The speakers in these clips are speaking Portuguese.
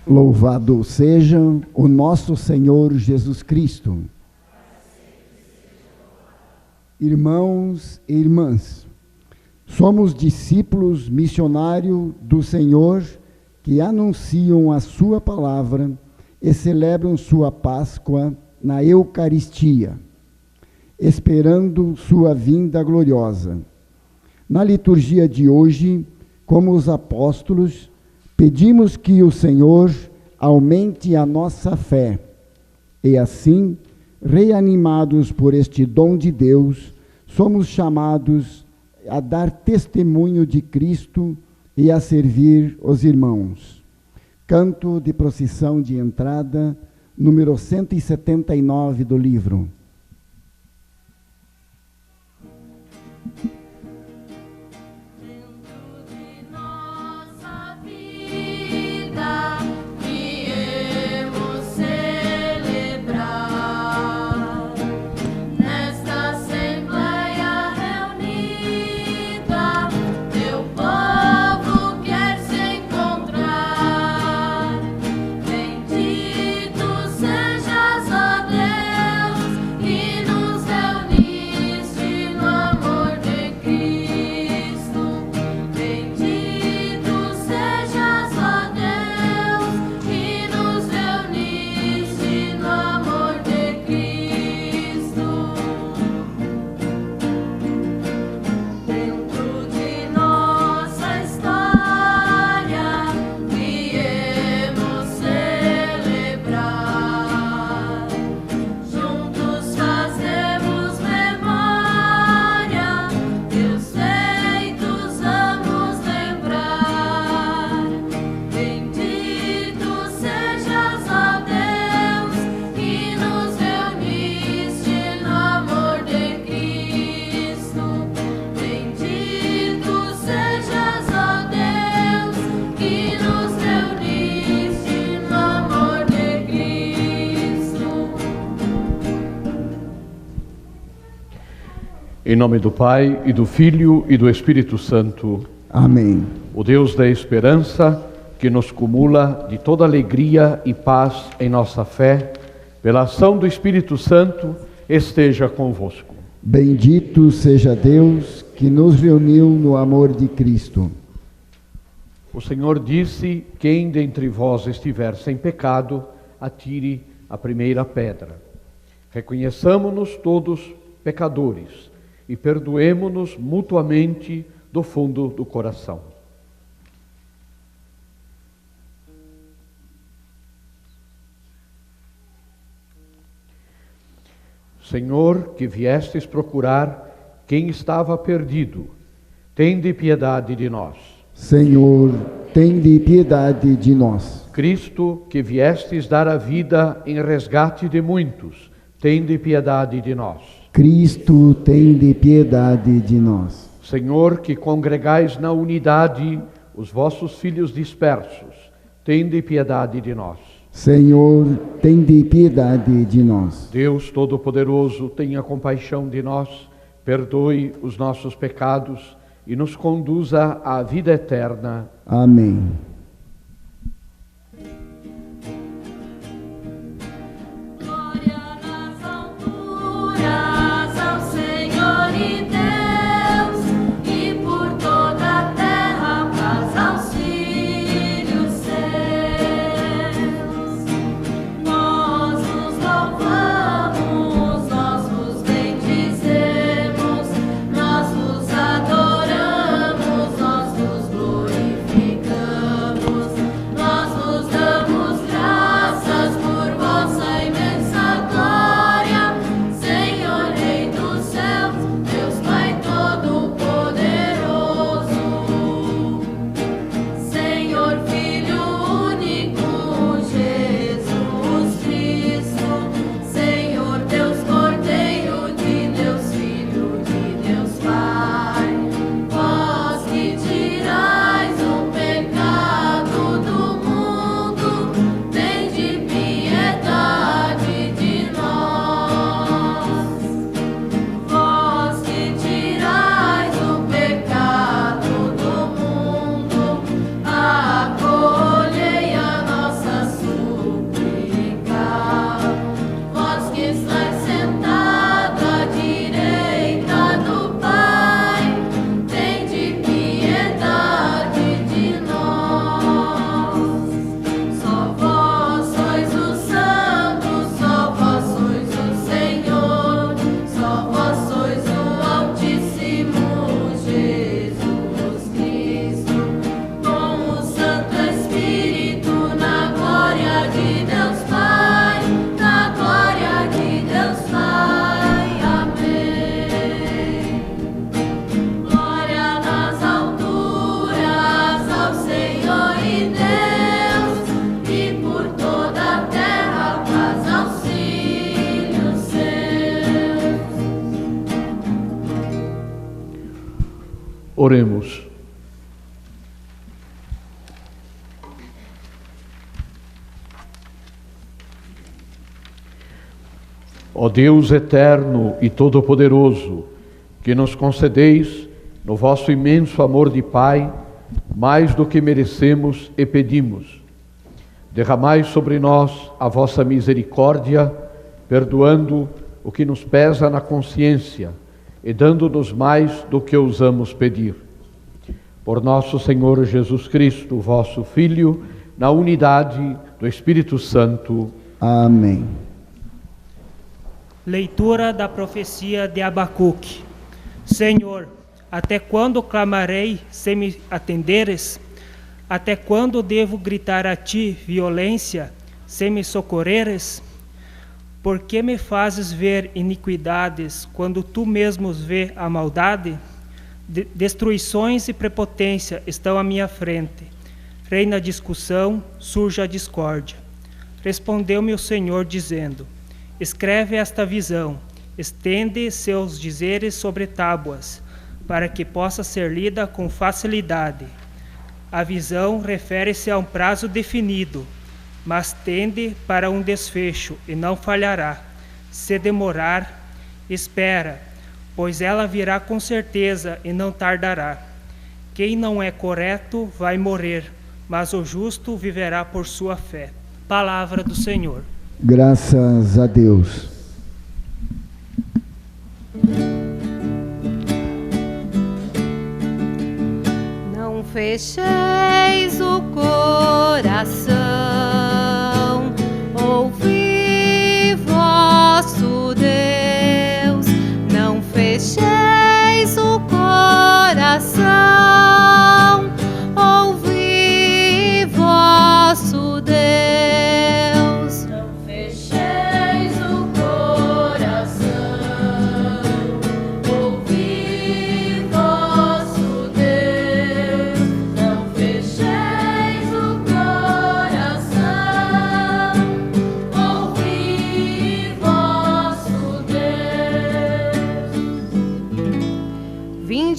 Louvado seja o nosso Senhor Jesus Cristo. Irmãos e irmãs, somos discípulos missionários do Senhor que anunciam a sua palavra e celebram sua Páscoa na Eucaristia, esperando sua vinda gloriosa. Na liturgia de hoje, como os apóstolos, pedimos que o Senhor aumente a nossa fé e assim, reanimados por este dom de Deus, somos chamados a dar testemunho de Cristo e a servir os irmãos. Canto de procissão de entrada, número 179 do livro. Em nome do Pai, e do Filho, e do Espírito Santo. Amém. O Deus da esperança, que nos cumula de toda alegria e paz em nossa fé, pela ação do Espírito Santo, esteja convosco. Bendito seja Deus, que nos reuniu no amor de Cristo. O Senhor disse: quem dentre vós estiver sem pecado, atire a primeira pedra. Reconheçamo-nos todos pecadores, e perdoemo-nos mutuamente do fundo do coração. Senhor, que viestes procurar quem estava perdido, tende piedade de nós. Senhor, tende piedade de nós. Cristo, que viestes dar a vida em resgate de muitos, tende piedade de nós. Cristo, tende piedade de nós. Senhor, que congregais na unidade os vossos filhos dispersos, tende piedade de nós. Senhor, tende piedade de nós. Deus Todo-Poderoso, tenha compaixão de nós, perdoe os nossos pecados e nos conduza à vida eterna. Amém. Nós vos adoramos, nós vos glorificamos. Oremos. Ó Deus eterno e todo-poderoso, que nos concedeis, no vosso imenso amor de Pai, mais do que merecemos e pedimos, derramai sobre nós a vossa misericórdia, perdoando o que nos pesa na consciência e dando-nos mais do que ousamos pedir. Por nosso Senhor Jesus Cristo, vosso Filho, na unidade do Espírito Santo. Amém. Leitura da profecia de Abacuque. Senhor, até quando clamarei sem me atenderes? Até quando devo gritar a ti violência sem me socorreres? Por que me fazes ver iniquidades quando tu mesmo vê a maldade? Destruições e prepotência estão à minha frente. Reina a discussão, surge a discórdia. Respondeu-me o Senhor dizendo: escreve esta visão, estende seus dizeres sobre tábuas, para que possa ser lida com facilidade. A visão refere-se a um prazo definido, mas tende para um desfecho e não falhará. Se demorar, espera, pois ela virá com certeza e não tardará. Quem não é correto vai morrer, mas o justo viverá por sua fé. Palavra do Senhor. Graças a Deus. Não fecheis o coração, ouvi vosso Deus. Não fecheis o coração, ouvi vosso Deus.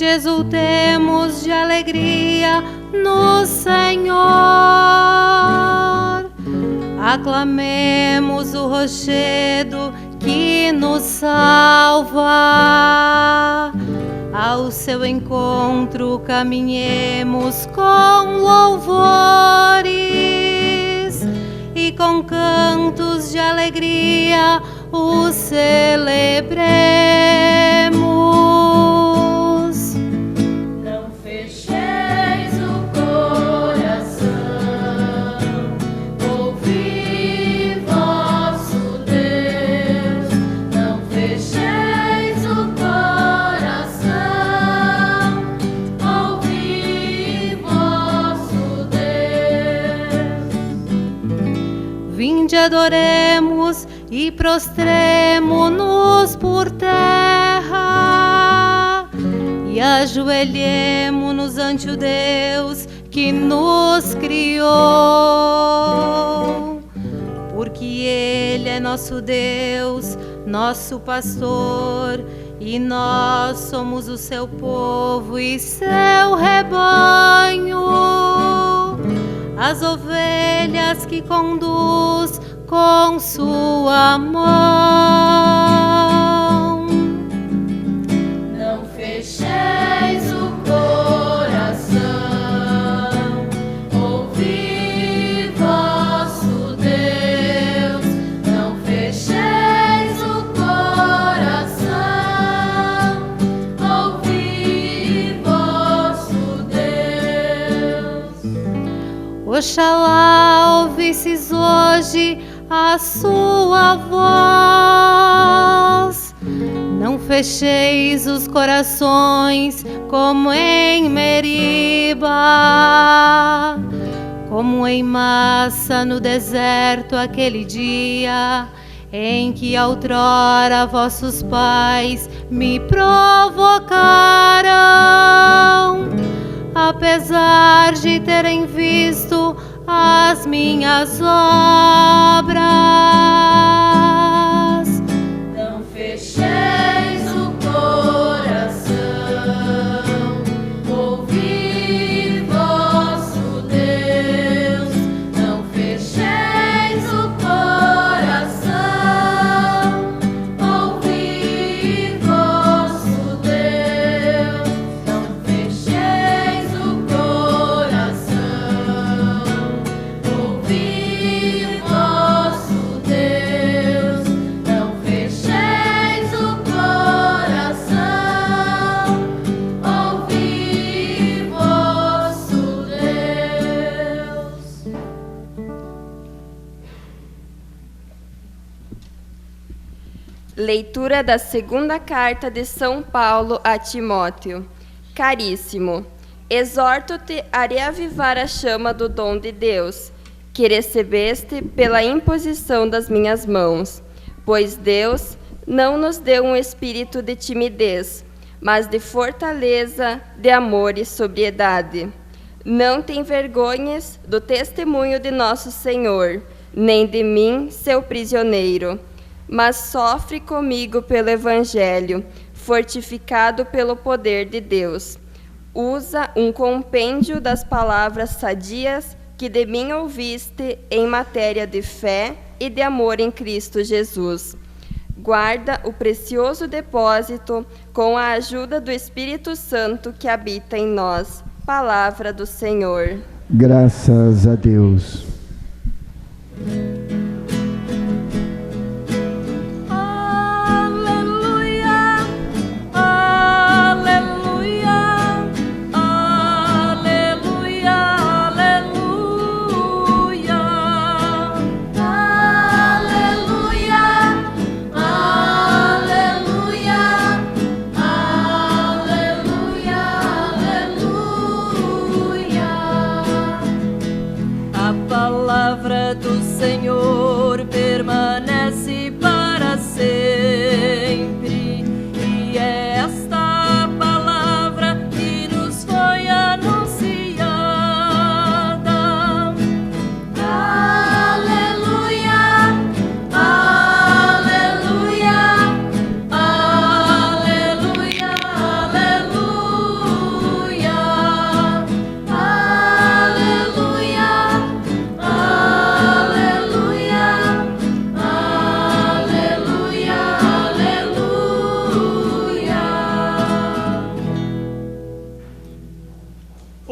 Exultemos de alegria no Senhor, aclamemos o rochedo que nos salva. Ao seu encontro caminhemos com louvores e com cantos de alegria o celebremos. Adoremos e prostremo-nos por terra e ajoelhemo-nos ante o Deus que nos criou, porque Ele é nosso Deus, nosso pastor, e nós somos o seu povo e seu rebanho, as ovelhas que conduz com sua mão. Não fecheis o coração, ouvi vosso Deus. Não fecheis o coração, ouvi vosso Deus. Oxalá ouvisses hoje a sua voz. Não fecheis os corações como em Meriba, como em Massa no deserto aquele dia em que outrora vossos pais me provocaram, apesar de terem visto as minhas obras. Não fecheis o coração, Leitura da segunda carta de São Paulo a Timóteo. Caríssimo, exorto-te a reavivar a chama do dom de Deus, que recebeste pela imposição das minhas mãos, pois Deus não nos deu um espírito de timidez, mas de fortaleza, de amor e sobriedade. Não te envergonhes do testemunho de nosso Senhor, nem de mim, seu prisioneiro, mas sofre comigo pelo Evangelho, fortificado pelo poder de Deus. Usa um compêndio das palavras sadias que de mim ouviste em matéria de fé e de amor em Cristo Jesus. Guarda o precioso depósito com a ajuda do Espírito Santo que habita em nós. Palavra do Senhor. Graças a Deus.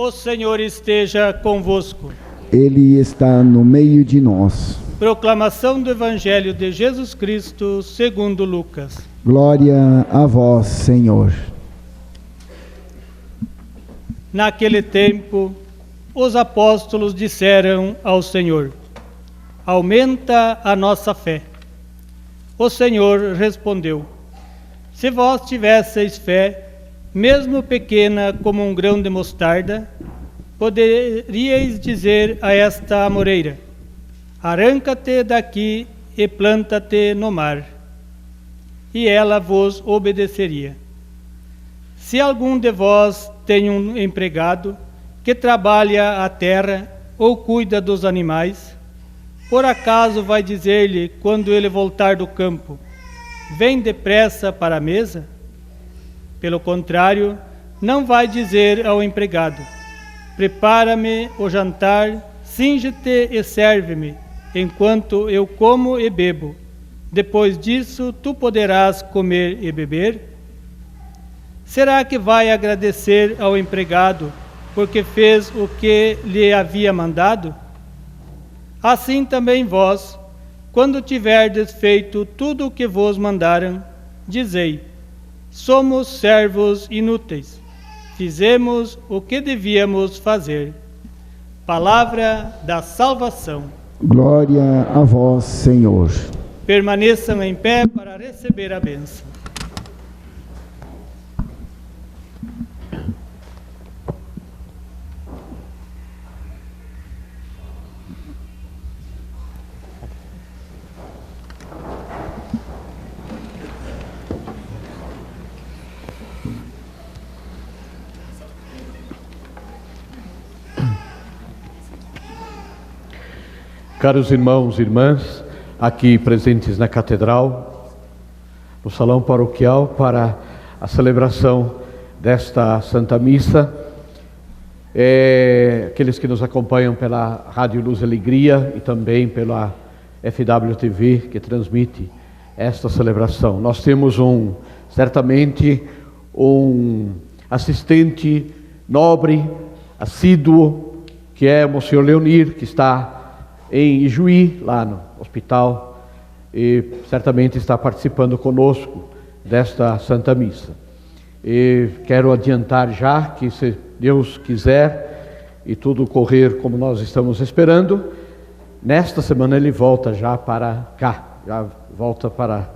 O Senhor esteja convosco. Ele está no meio de nós. Proclamação do Evangelho de Jesus Cristo segundo Lucas. Glória a vós, Senhor. Naquele tempo, os apóstolos disseram ao Senhor: aumenta a nossa fé. O Senhor respondeu: se vós tivesseis fé, mesmo pequena como um grão de mostarda, poderíeis dizer a esta amoreira: arranca-te daqui e planta-te no mar, e ela vos obedeceria. Se algum de vós tem um empregado que trabalha a terra ou cuida dos animais, por acaso vai dizer-lhe, quando ele voltar do campo: vem depressa para a mesa? Pelo contrário, não vai dizer ao empregado: prepara-me o jantar, cinge-te e serve-me, enquanto eu como e bebo. Depois disso, tu poderás comer e beber? Será que vai agradecer ao empregado porque fez o que lhe havia mandado? Assim também vós, quando tiverdes feito tudo o que vos mandaram, dizei: somos servos inúteis, fizemos o que devíamos fazer. Palavra da salvação. Glória a vós, Senhor. Permaneçam em pé para receber a bênção. Caros irmãos e irmãs, aqui presentes na Catedral, no Salão Paroquial, para a celebração desta Santa Missa, aqueles que nos acompanham pela Rádio Luz e Alegria e também pela FWTV, que transmite esta celebração. Nós temos certamente um assistente nobre, assíduo, que é o Monsenhor Leonir, que está em Ijuí, lá no hospital, e certamente está participando conosco desta Santa Missa. E quero adiantar já que, se Deus quiser e tudo correr como nós estamos esperando, nesta semana ele volta já para cá, já volta para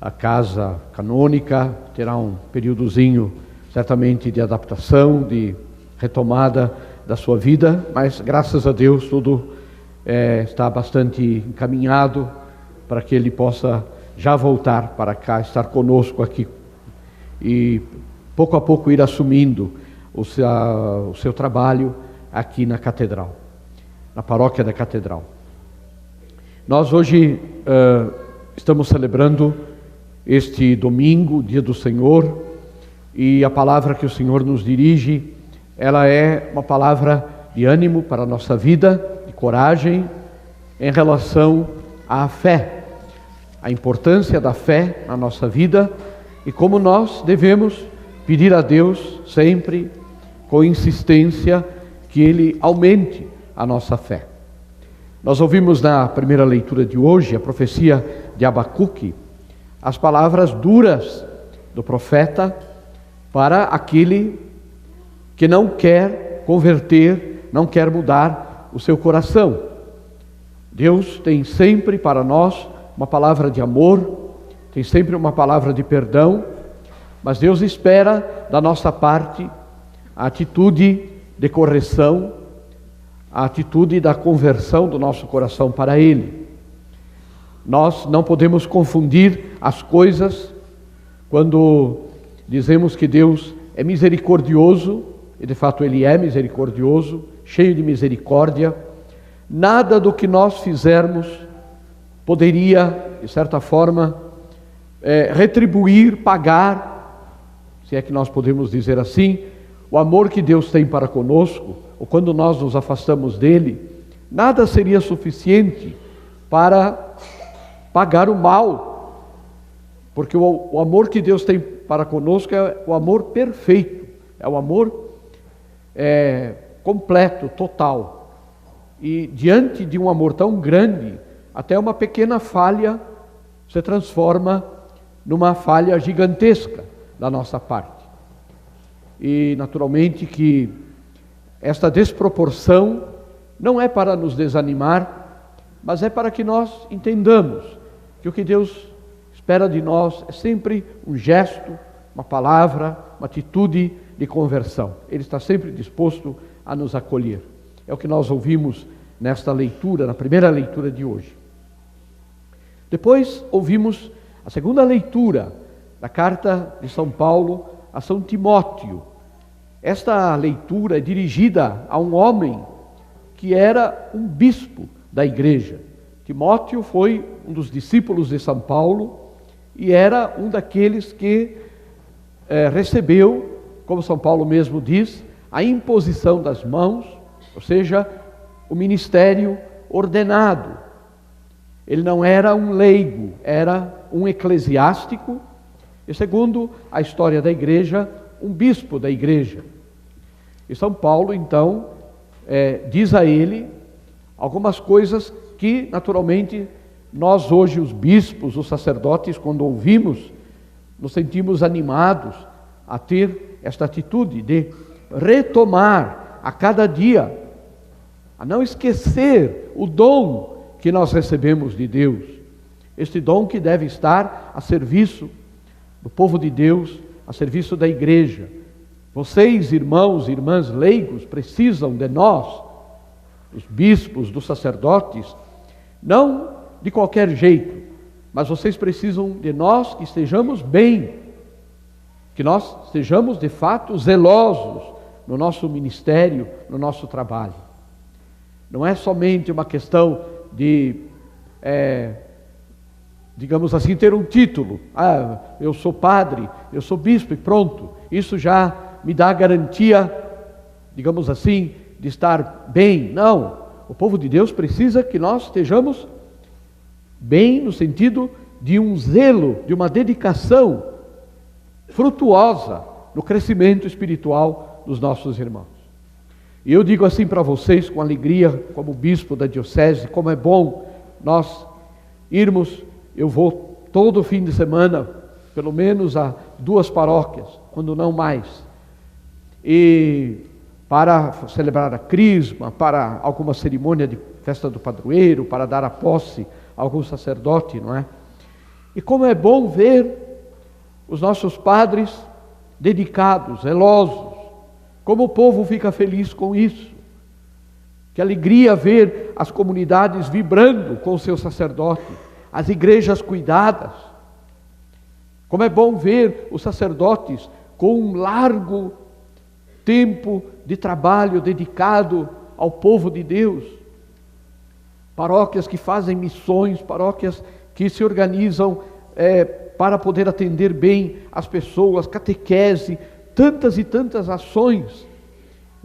a casa canônica, terá um períodozinho certamente de adaptação, de retomada da sua vida, mas graças a Deus tudo está bastante encaminhado para que ele possa já voltar para cá, estar conosco aqui e pouco a pouco ir assumindo o seu trabalho aqui na Catedral, na paróquia da Catedral. Nós hoje estamos celebrando este domingo, dia do Senhor, e a palavra que o Senhor nos dirige, ela é uma palavra de ânimo para a nossa vida, de coragem em relação à fé, a importância da fé na nossa vida e como nós devemos pedir a Deus sempre, com insistência, que Ele aumente a nossa fé. Nós ouvimos na primeira leitura de hoje, a profecia de Abacuque, as palavras duras do profeta para aquele que não quer converter, não quer mudar o seu coração. Deus tem sempre para nós uma palavra de amor, tem sempre uma palavra de perdão, mas Deus espera da nossa parte a atitude de correção, a atitude da conversão do nosso coração para Ele. Nós não podemos confundir as coisas quando dizemos que Deus é misericordioso, e de fato Ele é misericordioso, cheio de misericórdia. Nada do que nós fizermos poderia, de certa forma, retribuir, pagar, se é que nós podemos dizer assim, o amor que Deus tem para conosco, ou quando nós nos afastamos dele, nada seria suficiente para pagar o mal, porque o amor que Deus tem para conosco é o amor perfeito, é o amor completo, total. E diante de um amor tão grande, até uma pequena falha se transforma numa falha gigantesca da nossa parte. E naturalmente que esta desproporção não é para nos desanimar, mas é para que nós entendamos que o que Deus espera de nós é sempre um gesto, uma palavra, uma atitude de conversão. Ele está sempre disposto a nos acolher. É o que nós ouvimos nesta leitura, na primeira leitura de hoje. Depois ouvimos a segunda leitura da carta de São Paulo a São Timóteo. Esta leitura é dirigida a um homem que era um bispo da igreja. Timóteo foi um dos discípulos de São Paulo e era um daqueles que recebeu, como São Paulo mesmo diz, a imposição das mãos, ou seja, o ministério ordenado. Ele não era um leigo, era um eclesiástico e, segundo a história da igreja, um bispo da igreja. E São Paulo, então, diz a ele algumas coisas que, naturalmente, nós hoje, os bispos, os sacerdotes, quando ouvimos, nos sentimos animados a ter esta atitude de retomar a cada dia, a não esquecer o dom que nós recebemos de Deus, este dom que deve estar a serviço do povo de Deus, a serviço da igreja. Vocês, irmãos e irmãs leigos, precisam de nós, dos bispos, dos sacerdotes, não de qualquer jeito, mas vocês precisam de nós que estejamos bem, que nós estejamos de fato zelosos no nosso ministério, no nosso trabalho. Não é somente uma questão de, digamos assim, ter um título. Eu sou padre, eu sou bispo e pronto. Isso já me dá a garantia, digamos assim, de estar bem. Não, o povo de Deus precisa que nós estejamos bem no sentido de um zelo, de uma dedicação frutuosa no crescimento espiritual dos nossos irmãos. E eu digo assim para vocês com alegria, como bispo da diocese, como é bom nós irmos. Eu vou todo fim de semana, pelo menos a 2 paróquias, quando não mais, e para celebrar a crisma, para alguma cerimônia de festa do padroeiro, para dar a posse a algum sacerdote, não é? E como é bom ver os nossos padres dedicados, zelosos, como o povo fica feliz com isso. Que alegria ver as comunidades vibrando com o seu sacerdote, as igrejas cuidadas. Como é bom ver os sacerdotes com um largo tempo de trabalho dedicado ao povo de Deus. Paróquias que fazem missões, paróquias que se organizam para poder atender bem as pessoas, catequese, tantas e tantas ações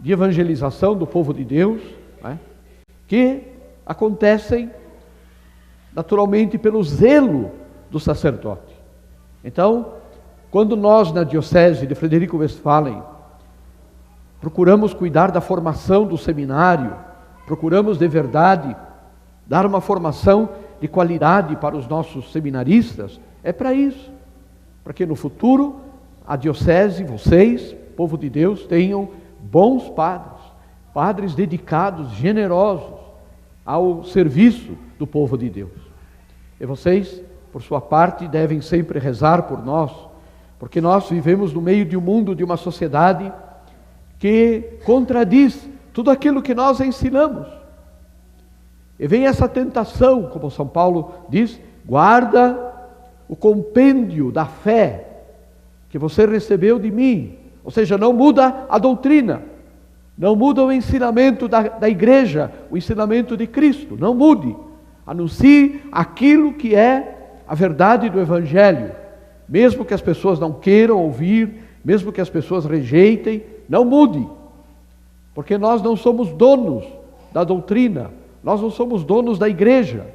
de evangelização do povo de Deus, né, que acontecem naturalmente pelo zelo do sacerdote. Então, quando nós na Diocese de Frederico Westphalen procuramos cuidar da formação do seminário, procuramos de verdade dar uma formação de qualidade para os nossos seminaristas, é para isso, para que no futuro a Diocese, vocês, povo de Deus, tenham bons padres, padres dedicados, generosos ao serviço do povo de Deus. E vocês, por sua parte, devem sempre rezar por nós, porque nós vivemos no meio de um mundo, de uma sociedade que contradiz tudo aquilo que nós ensinamos. E vem essa tentação, como São Paulo diz, guarda o compêndio da fé que você recebeu de mim. Ou seja, não muda a doutrina, não muda o ensinamento da igreja, o ensinamento de Cristo, não mude. Anuncie aquilo que é a verdade do Evangelho, mesmo que as pessoas não queiram ouvir, mesmo que as pessoas rejeitem, não mude, porque nós não somos donos da doutrina, nós não somos donos da igreja,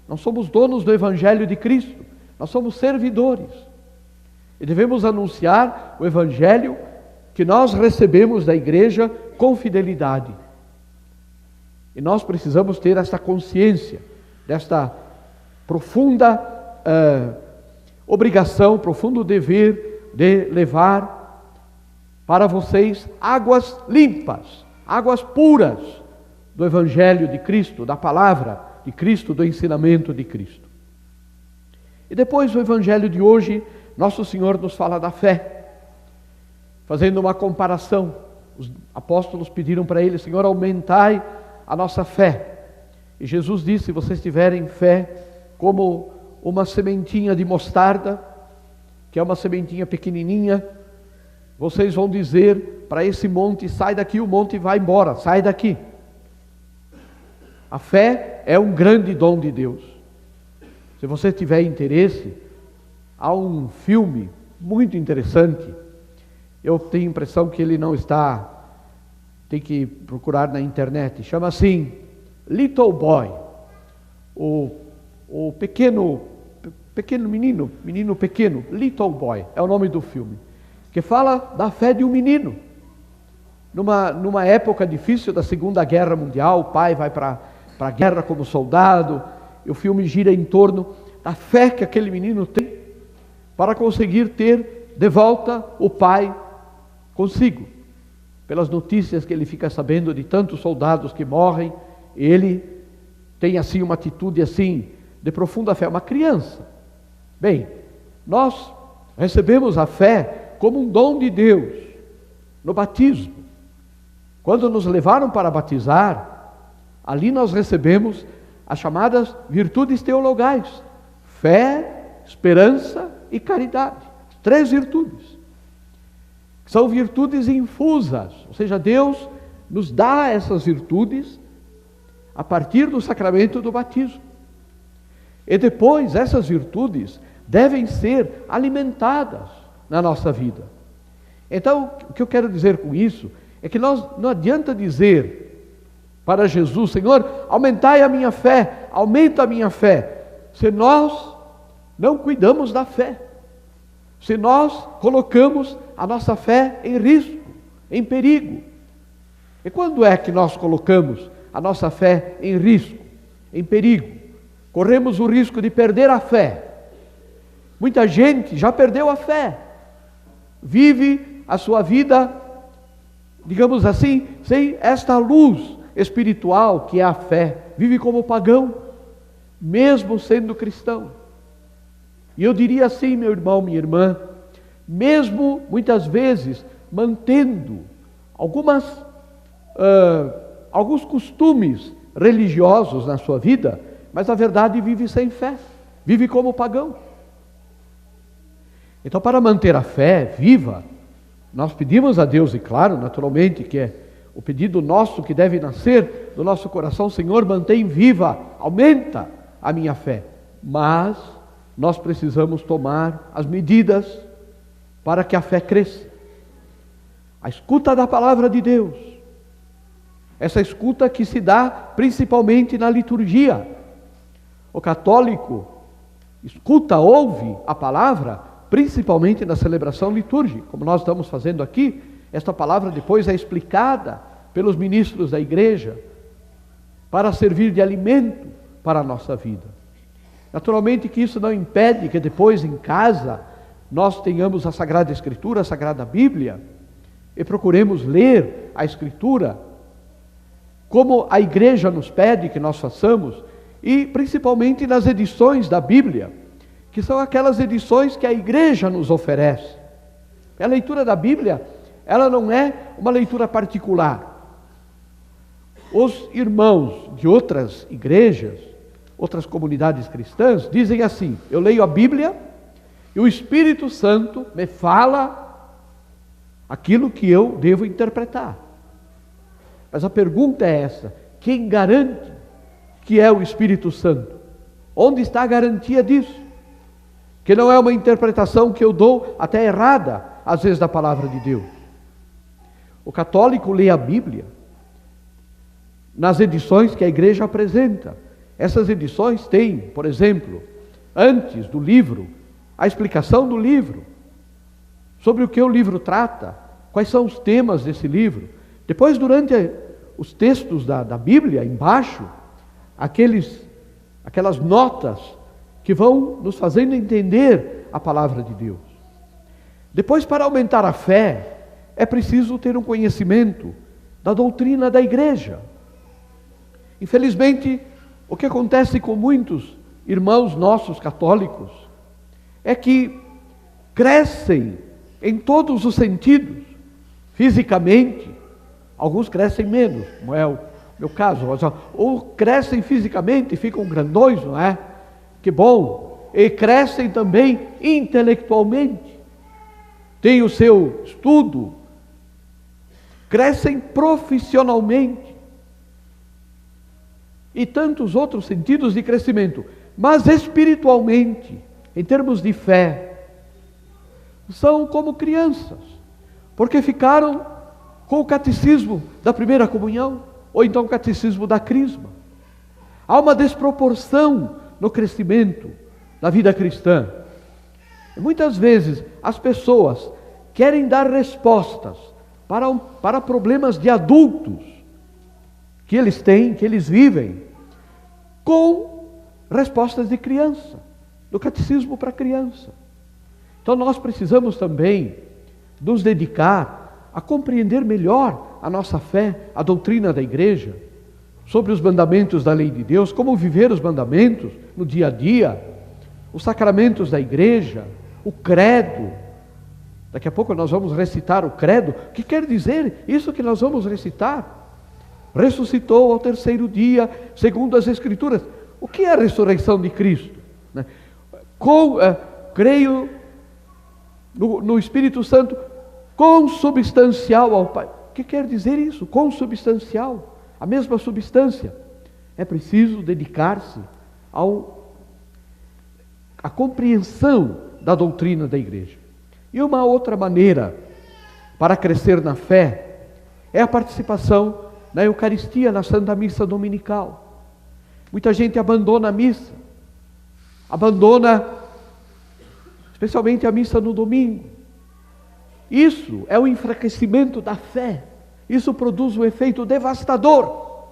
não somos donos do Evangelho de Cristo, nós somos servidores. E devemos anunciar o Evangelho que nós recebemos da igreja com fidelidade. E nós precisamos ter esta consciência, desta profunda obrigação, profundo dever de levar para vocês águas limpas, águas puras do Evangelho de Cristo, da palavra de Cristo, do ensinamento de Cristo. E depois o Evangelho de hoje, Nosso Senhor nos fala da fé, fazendo uma comparação. Os apóstolos pediram para Ele: Senhor, aumentai a nossa fé. E Jesus disse: se vocês tiverem fé como uma sementinha de mostarda, que é uma sementinha pequenininha, vocês vão dizer para esse monte: sai daqui, o monte vai embora, sai daqui. A fé é um grande dom de Deus. Se você tiver interesse, há um filme muito interessante. Eu tenho a impressão que ele não está, tem que procurar na internet. Chama assim Little Boy, o pequeno menino pequeno, Little Boy, é o nome do filme, que fala da fé de um menino. Numa época difícil da Segunda Guerra Mundial, o pai vai para a guerra como soldado, e o filme gira em torno da fé que aquele menino tem para conseguir ter de volta o pai consigo. Pelas notícias que ele fica sabendo de tantos soldados que morrem, ele tem assim uma atitude assim de profunda fé, uma criança. Bem, nós recebemos a fé como um dom de Deus no batismo. Quando nos levaram para batizar, ali nós recebemos as chamadas virtudes teologais: fé, esperança e caridade. 3 virtudes. São virtudes infusas, ou seja, Deus nos dá essas virtudes a partir do sacramento do batismo. E depois essas virtudes devem ser alimentadas na nossa vida. Então, o que eu quero dizer com isso é que nós não adianta dizer para Jesus: Senhor, aumentai a minha fé, aumenta a minha fé, se nós não cuidamos da fé, se nós colocamos a nossa fé em risco, em perigo. E quando é que nós colocamos a nossa fé em risco, em perigo? Corremos o risco de perder a fé. Muita gente já perdeu a fé, vive a sua vida, digamos assim, sem esta luz espiritual que é a fé, vive como pagão, mesmo sendo cristão. E eu diria assim, meu irmão, minha irmã, mesmo muitas vezes mantendo alguns costumes religiosos na sua vida, mas na verdade vive sem fé, vive como pagão. Então, para manter a fé viva, nós pedimos a Deus, e claro, naturalmente, que é o pedido nosso que deve nascer do nosso coração: Senhor, mantém viva, aumenta a minha fé. Mas nós precisamos tomar as medidas para que a fé cresça. A escuta da palavra de Deus, essa escuta que se dá principalmente na liturgia. O católico escuta, ouve a palavra principalmente na celebração litúrgica, como nós estamos fazendo aqui. Esta palavra depois é explicada pelos ministros da igreja para servir de alimento para a nossa vida. Naturalmente que isso não impede que depois em casa nós tenhamos a Sagrada Escritura, a Sagrada Bíblia, e procuremos ler a Escritura como a igreja nos pede que nós façamos, e principalmente nas edições da Bíblia, que são aquelas edições que a igreja nos oferece. A leitura da Bíblia, ela não é uma leitura particular. Os irmãos de outras igrejas, outras comunidades cristãs, dizem assim: eu leio a Bíblia e o Espírito Santo me fala aquilo que eu devo interpretar. Mas a pergunta é essa: quem garante que é o Espírito Santo? Onde está a garantia disso? Que não é uma interpretação que eu dou até errada, às vezes, da palavra de Deus. O católico lê a Bíblia nas edições que a igreja apresenta. Essas edições têm, por exemplo, antes do livro, a explicação do livro, sobre o que o livro trata, quais são os temas desse livro. Depois, durante os textos da Bíblia, embaixo, aquelas notas que vão nos fazendo entender a palavra de Deus. Depois, para aumentar a fé, é preciso ter um conhecimento da doutrina da igreja. Infelizmente, o que acontece com muitos irmãos nossos católicos é que crescem em todos os sentidos, fisicamente. Alguns crescem menos, não é o meu caso, ou crescem fisicamente e ficam grandões, não é? Que bom! E crescem também intelectualmente, têm o seu estudo, crescem profissionalmente e tantos outros sentidos de crescimento, mas espiritualmente, em termos de fé, são como crianças, porque ficaram com o catecismo da primeira comunhão, ou então o catecismo da crisma. Há uma desproporção no crescimento da vida cristã. E muitas vezes as pessoas querem dar respostas para problemas de adultos que eles têm, que eles vivem, com respostas de criança, do catecismo para criança. Então nós precisamos também nos dedicar a compreender melhor a nossa fé, a doutrina da igreja, sobre os mandamentos da lei de Deus, como viver os mandamentos no dia a dia, os sacramentos da igreja, o credo. Daqui a pouco nós vamos recitar o credo. O que quer dizer isso que nós vamos recitar? Ressuscitou ao terceiro dia, segundo as Escrituras. O que é a ressurreição de Cristo? Creio no Espírito Santo consubstancial ao Pai. O que quer dizer isso? Consubstancial. A mesma substância. É preciso dedicar-se à compreensão da doutrina da igreja. E uma outra maneira para crescer na fé é a participação na Eucaristia, na Santa Missa Dominical. Muita gente abandona a missa, abandona especialmente a missa no domingo. Isso é o enfraquecimento da fé. Isso produz um efeito devastador,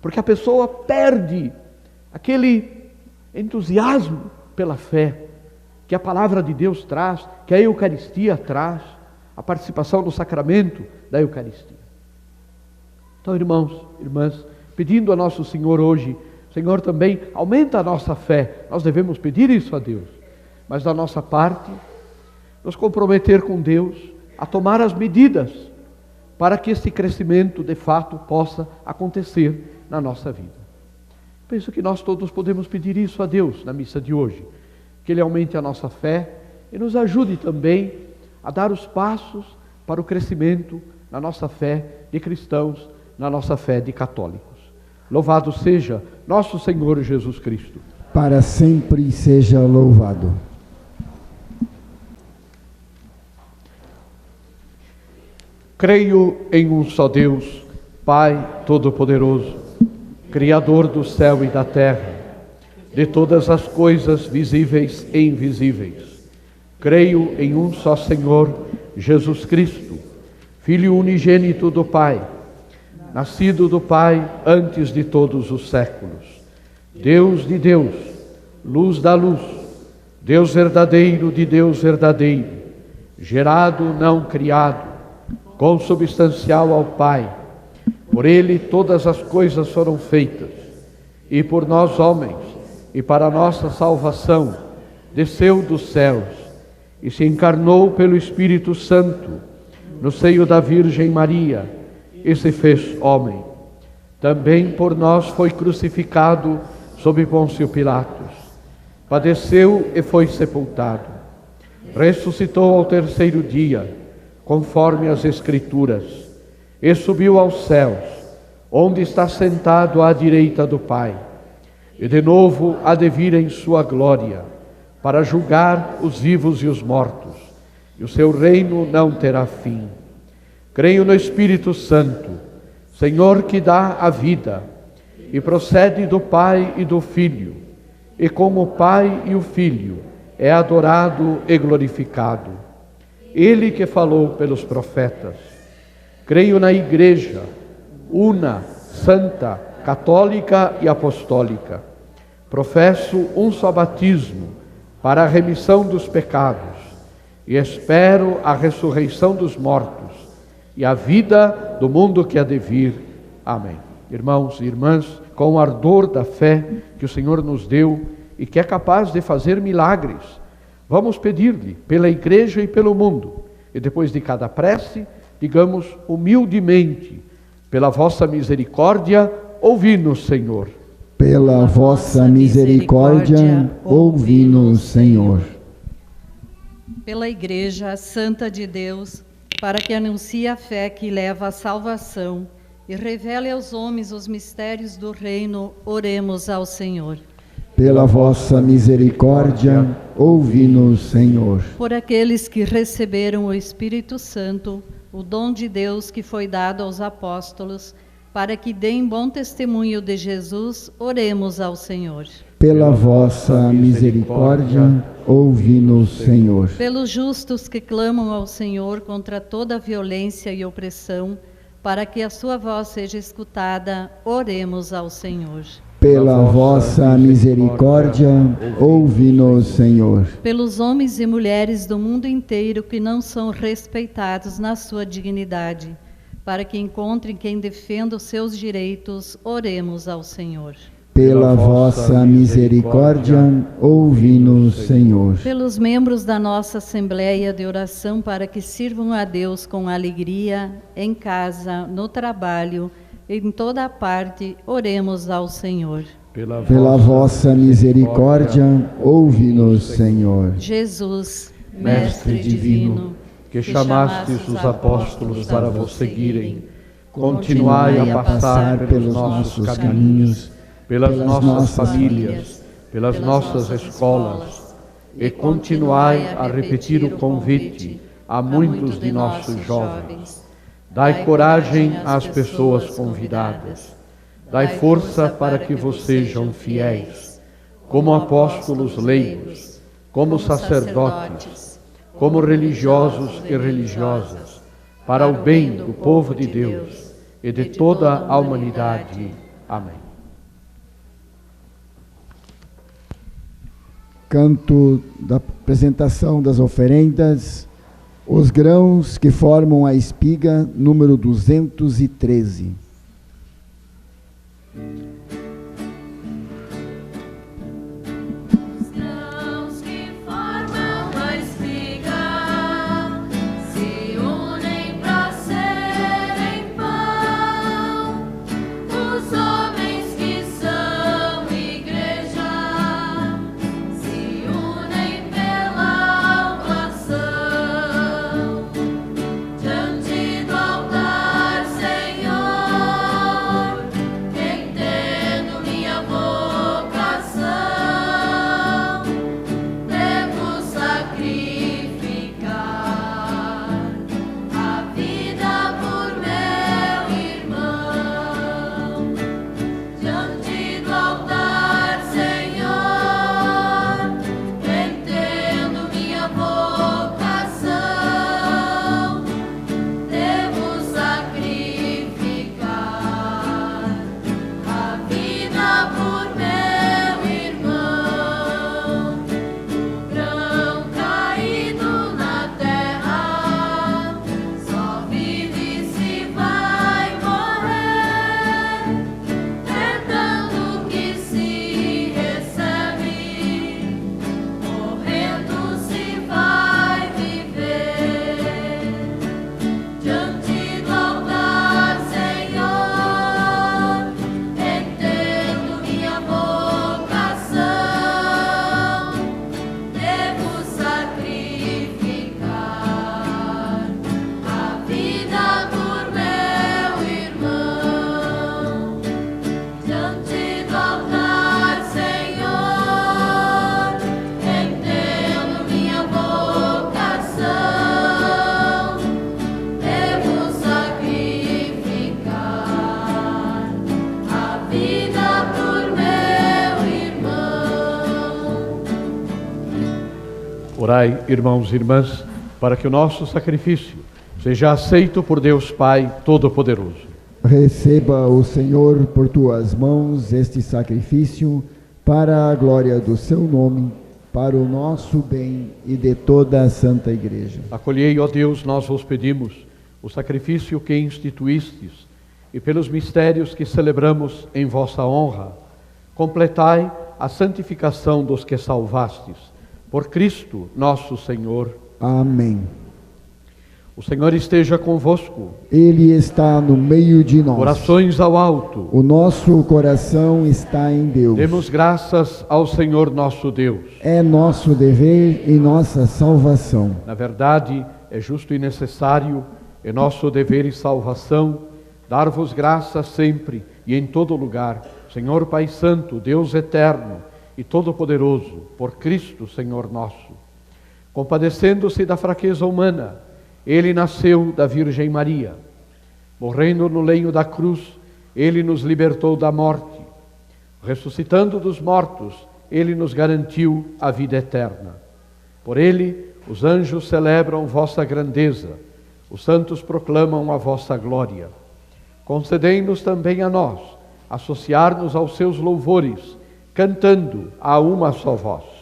porque a pessoa perde aquele entusiasmo pela fé que a palavra de Deus traz, que a Eucaristia traz, a participação no sacramento da Eucaristia. Então, irmãos, irmãs, pedindo a nosso Senhor hoje, Senhor, também aumenta a nossa fé. Nós devemos pedir isso a Deus. mas da nossa parte, nos comprometer com Deus a tomar as medidas para que este crescimento de fato possa acontecer na nossa vida. Penso que nós todos podemos pedir isso a Deus na missa de hoje, que Ele aumente a nossa fé e nos ajude também a dar os passos para o crescimento na nossa fé de cristãos, na nossa fé de católicos. Louvado seja nosso Senhor Jesus Cristo. Para sempre seja louvado. Creio em um só Deus, Pai Todo-Poderoso, Criador do céu e da terra, de todas as coisas visíveis e invisíveis. Creio em um só Senhor, Jesus Cristo, Filho unigênito do Pai, nascido do Pai antes de todos os séculos. Deus de Deus, luz da luz, Deus verdadeiro de Deus verdadeiro, gerado, não criado, consubstancial ao Pai. Por Ele todas as coisas foram feitas, e por nós homens, e para a nossa salvação, desceu dos céus, e se encarnou pelo Espírito Santo, no seio da Virgem Maria, e se fez homem. Também por nós foi crucificado sob Pôncio Pilatos. Padeceu e foi sepultado. Ressuscitou ao terceiro dia, conforme as Escrituras, e subiu aos céus, onde está sentado à direita do Pai, e de novo há de vir em sua glória, para julgar os vivos e os mortos, e o seu reino não terá fim. Creio no Espírito Santo, Senhor que dá a vida, e procede do Pai e do Filho, e com o Pai e o Filho é adorado e glorificado. Ele que falou pelos profetas. Creio na Igreja, una, santa, católica e apostólica. Professo um só batismo para a remissão dos pecados e espero a ressurreição dos mortos e a vida do mundo que há de vir. Amém. Irmãos e irmãs, com o ardor da fé que o Senhor nos deu e que é capaz de fazer milagres, vamos pedir-lhe pela Igreja e pelo mundo. E depois de cada prece, digamos humildemente: pela vossa misericórdia, ouvi-nos, Senhor. Pela vossa misericórdia, ouvi-nos, Senhor. Pela Igreja Santa de Deus, para que anuncie a fé que leva à salvação e revele aos homens os mistérios do reino, oremos ao Senhor. Pela vossa misericórdia, ouvi-nos, Senhor. Por aqueles que receberam o Espírito Santo, o dom de Deus que foi dado aos apóstolos, para que deem bom testemunho de Jesus, oremos ao Senhor. Pela vossa misericórdia, ouvi-nos, Senhor. Pelos justos que clamam ao Senhor contra toda a violência e opressão, para que a sua voz seja escutada, oremos ao Senhor. Pela vossa misericórdia, ouvi-nos, Senhor. Pelos homens e mulheres do mundo inteiro que não são respeitados na sua dignidade, para que encontrem quem defenda os seus direitos, oremos ao Senhor. Pela vossa misericórdia, ouvi-nos, Senhor. Pelos membros da nossa Assembleia de Oração, para que sirvam a Deus com alegria, em casa, no trabalho, em toda parte, oremos ao Senhor. Pela vossa misericórdia, ouvi-nos, Senhor. Jesus, Mestre divino, que chamastes os apóstolos para vos seguirem, continuai a passar pelos nossos caminhos, pelas nossas famílias, pelas nossas escolas, e continuai a repetir o convite a muitos de nossos jovens. Dai coragem às pessoas convidadas, dai força para que vos sejam fiéis, como apóstolos leigos, como sacerdotes, como religiosos e religiosas, para o bem do povo de Deus e de toda a humanidade. Amém. Canto da apresentação das oferendas, os grãos que formam a espiga, número 213. Os grãos que formam Orai, irmãos e irmãs, para que o nosso sacrifício seja aceito por Deus Pai Todo-Poderoso. Receba o Senhor por tuas mãos este sacrifício para a glória do seu nome, para o nosso bem e de toda a Santa Igreja. Acolhei, ó Deus, nós vos pedimos, o sacrifício que instituístes, e pelos mistérios que celebramos em vossa honra, completai a santificação dos que salvastes. Por Cristo nosso Senhor. Amém. O Senhor esteja convosco. Ele está no meio de nós. Corações ao alto. O nosso coração está em Deus. Demos graças ao Senhor nosso Deus. É nosso dever e nossa salvação. Na verdade, é justo e necessário, é nosso dever e salvação, dar-vos graças sempre e em todo lugar, Senhor Pai Santo, Deus eterno e todo-poderoso, por Cristo, Senhor nosso. Compadecendo-se da fraqueza humana, Ele nasceu da Virgem Maria. Morrendo no leito da cruz, Ele nos libertou da morte. Ressuscitando dos mortos, Ele nos garantiu a vida eterna. Por Ele, os anjos celebram vossa grandeza, os santos proclamam a vossa glória. Concedei-nos também a nós associar-nos aos seus louvores, cantando a uma só voz.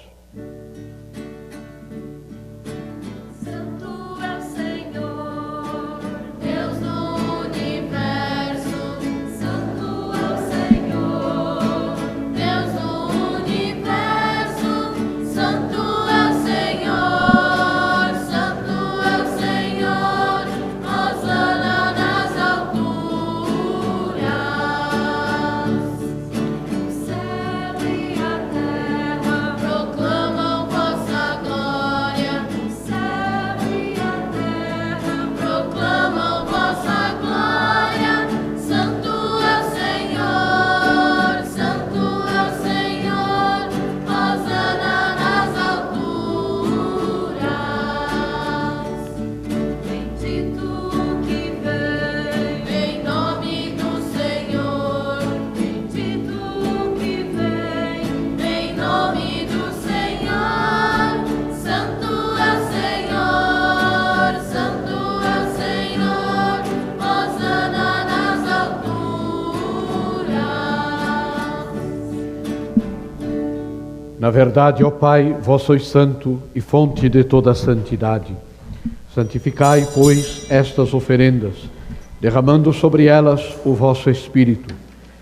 Na verdade, ó Pai, vós sois santo e fonte de toda a santidade. Santificai, pois, estas oferendas, derramando sobre elas o vosso Espírito,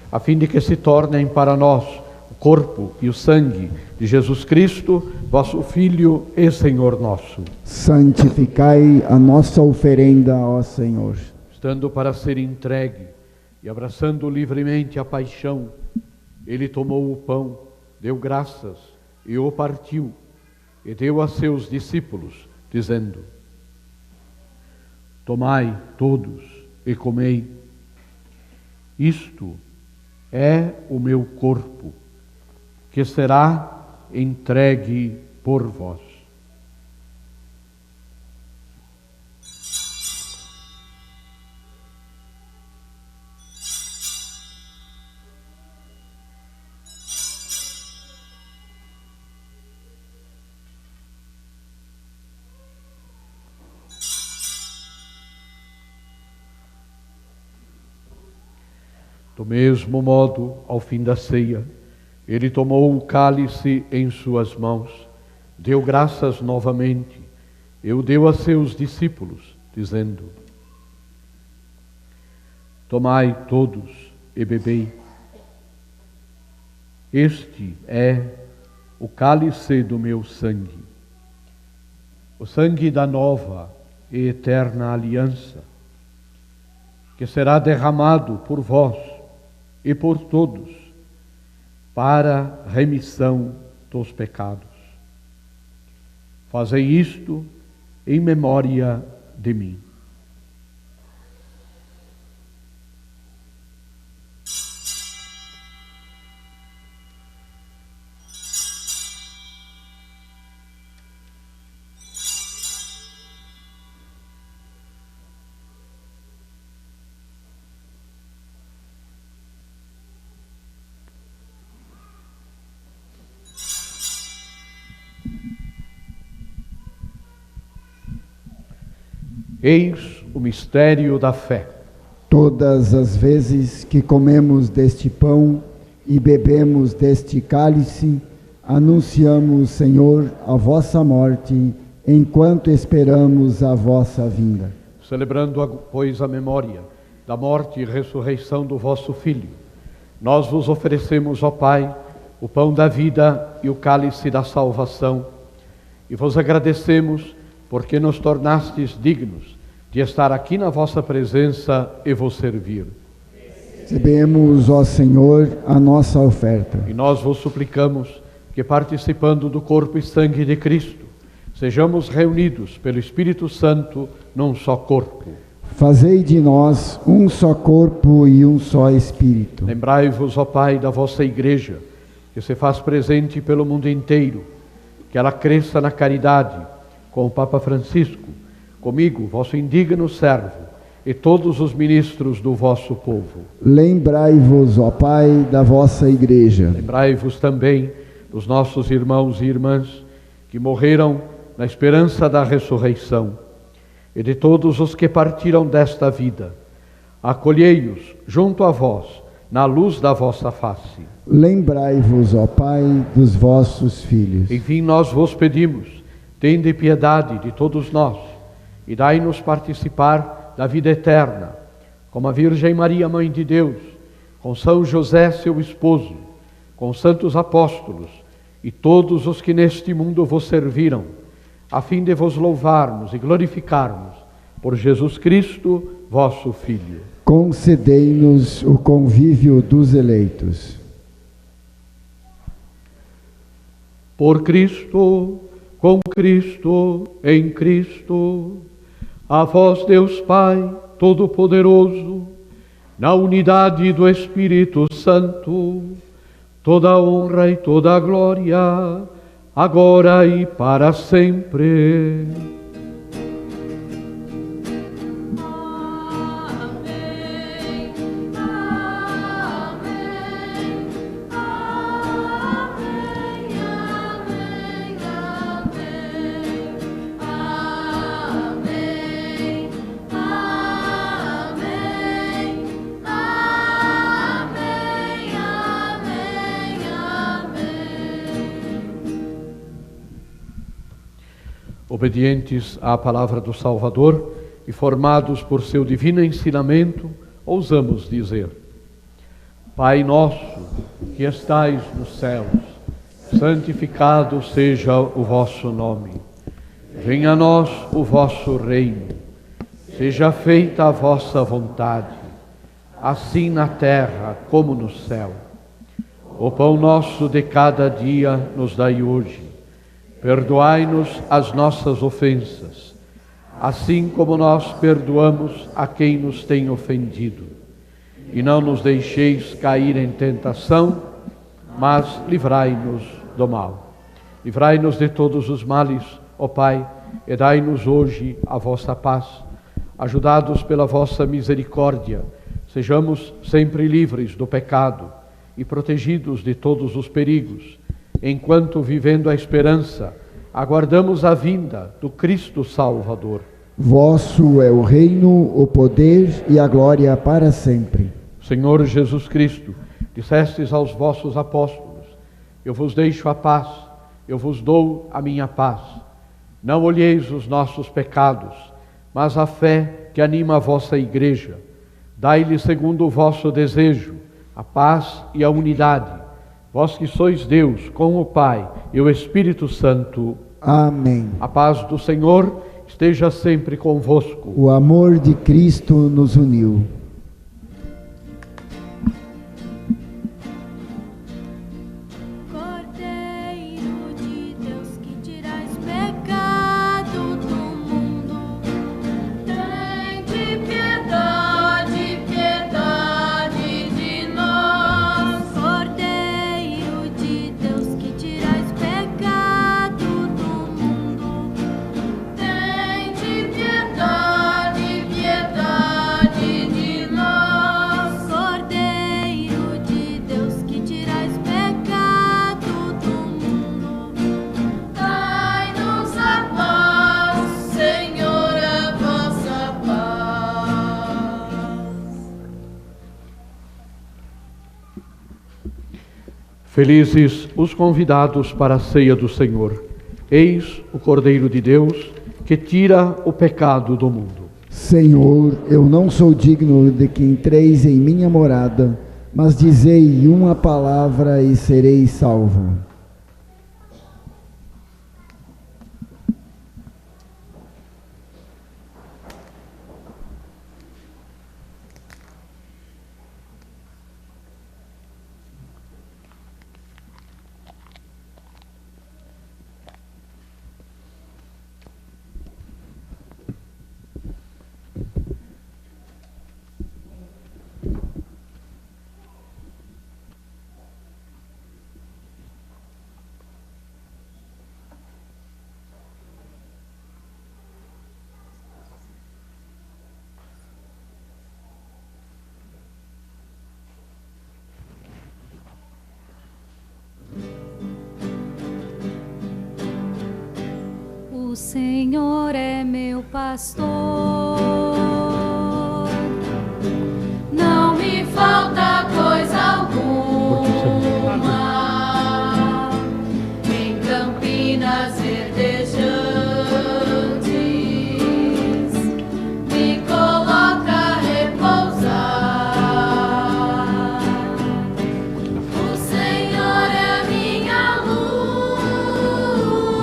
a fim de que se tornem para nós o corpo e o sangue de Jesus Cristo, vosso Filho e Senhor nosso. Santificai a nossa oferenda, ó Senhor. Estando para ser entregue e abraçando livremente a paixão, Ele tomou o pão, deu graças e o partiu, e deu a seus discípulos, dizendo: Tomai todos e comei, isto é o meu corpo, que será entregue por vós. Do mesmo modo, ao fim da ceia, ele tomou o cálice em suas mãos, deu graças novamente e o deu a seus discípulos, dizendo: Tomai todos e bebei. Este é o cálice do meu sangue, o sangue da nova e eterna aliança, que será derramado por vós e por todos, para remissão dos pecados. Fazei isto em memória de mim. Eis o mistério da fé. Todas as vezes que comemos deste pão e bebemos deste cálice, anunciamos, Senhor, a vossa morte, enquanto esperamos a vossa vinda. Celebrando, pois, a memória da morte e ressurreição do vosso Filho, nós vos oferecemos, ó Pai, o pão da vida e o cálice da salvação, e vos agradecemos porque nos tornastes dignos de estar aqui na vossa presença e vos servir. Recebemos, ó Senhor, a nossa oferta. E nós vos suplicamos que, participando do corpo e sangue de Cristo, sejamos reunidos pelo Espírito Santo num só corpo. Fazei de nós um só corpo e um só Espírito. Lembrai-vos, ó Pai, da vossa Igreja, que se faz presente pelo mundo inteiro, que ela cresça na caridade, com o Papa Francisco, comigo, vosso indigno servo, e todos os ministros do vosso povo. Lembrai-vos, ó Pai, da vossa Igreja. Lembrai-vos também dos nossos irmãos e irmãs que morreram na esperança da ressurreição, e de todos os que partiram desta vida. Acolhei-os junto a vós, na luz da vossa face. Lembrai-vos, ó Pai, dos vossos filhos. Enfim, nós vos pedimos, tende piedade de todos nós, e dai-nos participar da vida eterna, como a Virgem Maria, Mãe de Deus, com São José, seu esposo, com os santos apóstolos e todos os que neste mundo vos serviram, a fim de vos louvarmos e glorificarmos por Jesus Cristo, vosso Filho. Concedei-nos o convívio dos eleitos. Por Cristo, com Cristo, em Cristo, a vós, Deus Pai Todo-Poderoso, na unidade do Espírito Santo, toda a honra e toda a glória, agora e para sempre. Obedientes à palavra do Salvador e formados por seu divino ensinamento, ousamos dizer: Pai nosso, que estais nos céus, santificado seja o vosso nome. Venha a nós o vosso reino. Seja feita a vossa vontade, assim na terra como no céu. O pão nosso de cada dia nos dai hoje. Perdoai-nos as nossas ofensas, assim como nós perdoamos a quem nos tem ofendido. E não nos deixeis cair em tentação, mas livrai-nos do mal. Livrai-nos de todos os males, ó Pai, e dai-nos hoje a vossa paz. Ajudados pela vossa misericórdia, sejamos sempre livres do pecado e protegidos de todos os perigos, enquanto, vivendo a esperança, aguardamos a vinda do Cristo Salvador. Vosso é o reino, o poder e a glória para sempre. Senhor Jesus Cristo, dissestes aos vossos apóstolos: eu vos deixo a paz, eu vos dou a minha paz. Não olheis os nossos pecados, mas a fé que anima a vossa Igreja. Dai-lhe segundo o vosso desejo, a paz e a unidade. Vós que sois Deus, com o Pai e o Espírito Santo. Amém. A paz do Senhor esteja sempre convosco. O amor de Cristo nos uniu. Cordeiro de Deus, que tirais pecado do mundo, tende piedade, piedade de nós. Cordeiro de Deus, que tirais pecado do mundo, tende piedade, piedade de Felizes os convidados para a ceia do Senhor. Eis o Cordeiro de Deus que tira o pecado do mundo. Senhor, eu não sou digno de que entreis em minha morada, mas dizei uma palavra e serei salvo. O Senhor é meu pastor, não me falta coisa alguma. Em campinas verdejantes me coloca a repousar. O Senhor é a minha luz,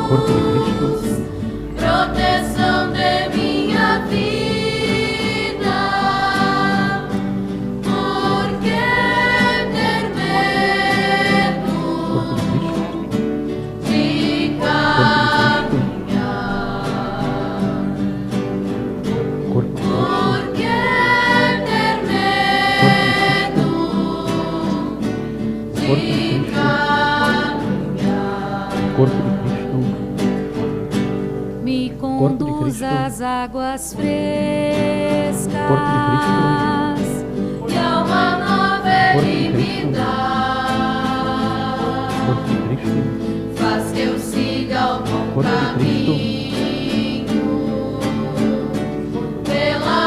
Corpo de Cristo. proteção de minha vida. Por que ter medo de caminhar? Por que ter medo de caminhar? Corpo de Cristo. Me conduz às águas frescas e a uma nova eternidade. Corpo de Cristo. Faz que eu siga o bom caminho pela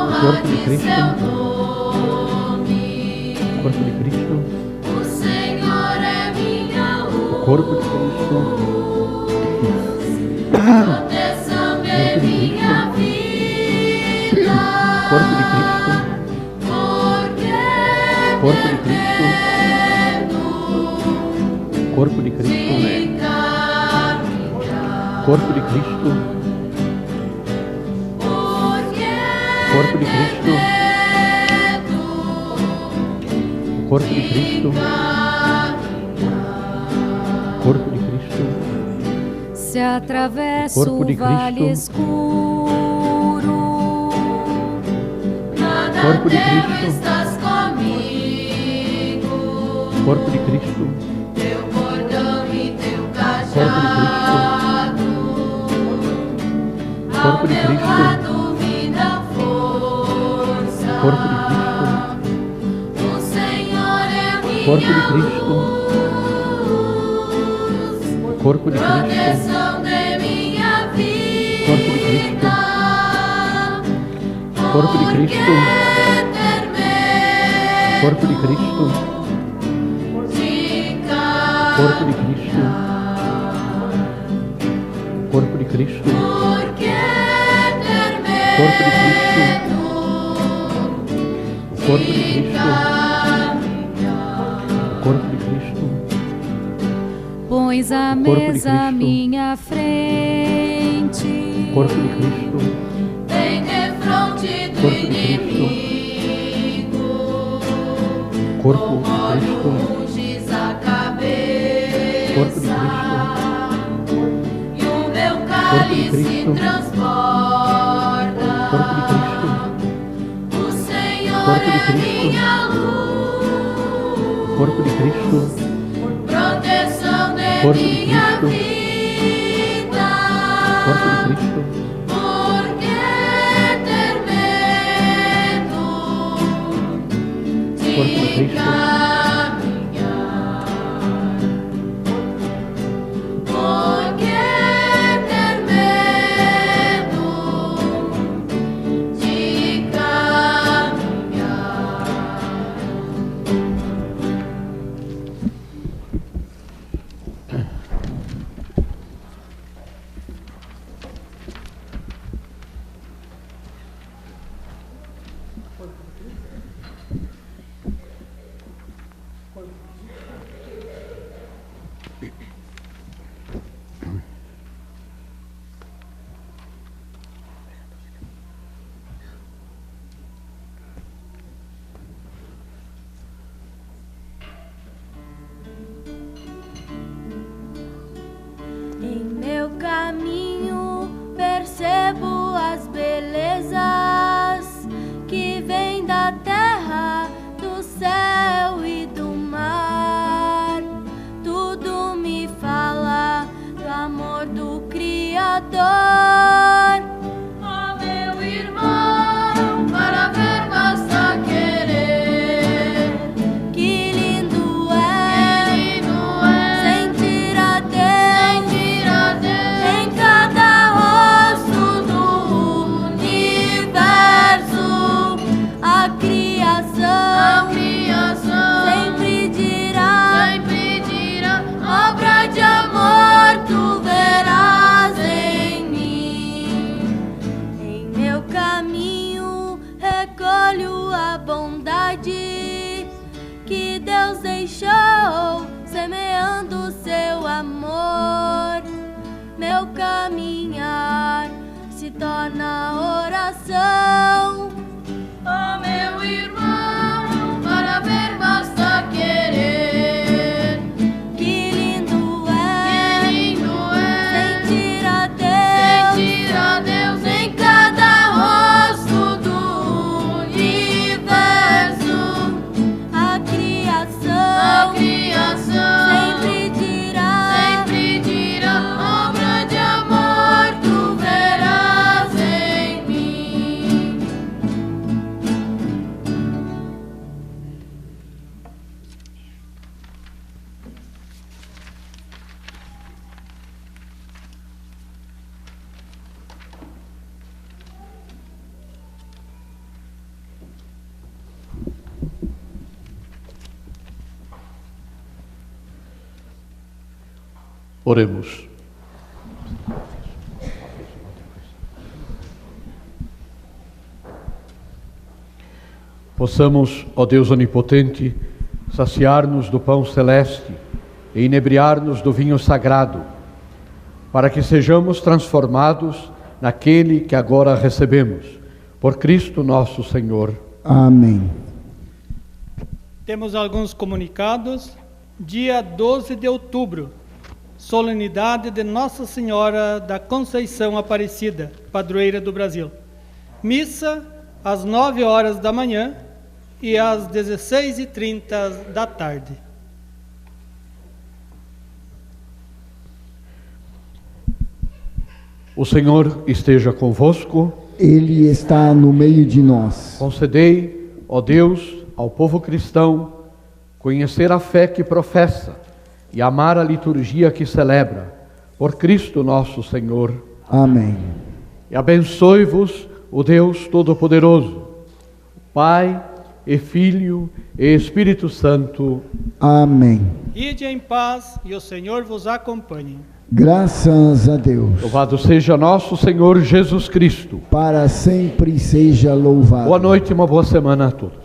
honra Corpo de de Cristo. seu nome. Corpo de Cristo. O Senhor é minha luz, Corpo de Cristo. proteção de minha vida. Corpo de Cristo. Por que Corpo de Cristo. Corpo de Cristo. Corpo de Cristo. Corpo de Cristo. Corpo de Cristo. Corpo de Cristo. Se atravesso Corpo de o vale Cristo. escuro, nada Corpo de temo, Cristo. estás comigo. Corpo de Cristo. Teu cordão e teu Corpo de Cristo. cajado ao Corpo de meu Cristo. lado me dá força. Corpo de Cristo. O Senhor é a minha Corpo de Cristo. luz, Corpo de Cristo. proteção de minha vida. Corpo de Cristo. Corpo de Cristo. Corpo de Cristo. Corpo de Cristo. Corpo de Cristo. Corpo de Cristo. Corpo de Cristo. Corpo de Cristo. Pões a Corpo de mesa à Cristo. minha frente. Corpo de Cristo. Vem de fronte do Corpo de Cristo. inimigo. Corpo de Cristo. Unges a cabeça. Corpo de Cristo. E o meu Corpo de cálice Cristo. transporta. Corpo de Cristo. O Senhor Corpo de é Cristo. minha luz, Corpo de Cristo. proteção de Corpo de minha Cristo. vida. Corpo de Cristo. Por que ter medo de Corpo de Cristo. caminhar? Por que ter medo de caminhar? Em meu caminho percebo as belezas que vêm da terra, do céu e do mar. Tudo me fala do amor do Criador. Ó meu irmão, para ver basta querer. Que lindo é, sentir a Deus em cada rosto do universo. A criação sempre dirá, obra de amor tu verás em mim. Em meu caminho recolho a bondade que Deus deixou, semeando seu amor. Meu caminhar se torna oração. Ó meu irmão, para ver basta querer. Que lindo é, sentir a Deus em cada rosto do universo. A criação sempre dirá, obra de amor tu verás em mim. Oremos. Possamos, ó Deus onipotente, saciar-nos do pão celeste e inebriar-nos do vinho sagrado, para que sejamos transformados naquele que agora recebemos. Por Cristo nosso Senhor. Amém. Temos alguns comunicados. Dia 12 de outubro, solenidade de Nossa Senhora da Conceição Aparecida, padroeira do Brasil. Missa às 9 horas da manhã e às 16h30 da tarde. O Senhor esteja convosco. Ele está no meio de nós. Concedei, ó Deus, ao povo cristão conhecer a fé que professa e amar a liturgia que celebra. Por Cristo nosso Senhor. Amém. E abençoe-vos o Deus Todo-Poderoso, Pai e Filho e Espírito Santo. Amém. Ide em paz e o Senhor vos acompanhe. Graças a Deus. Louvado seja nosso Senhor Jesus Cristo. Para sempre seja louvado. Boa noite e uma boa semana a todos.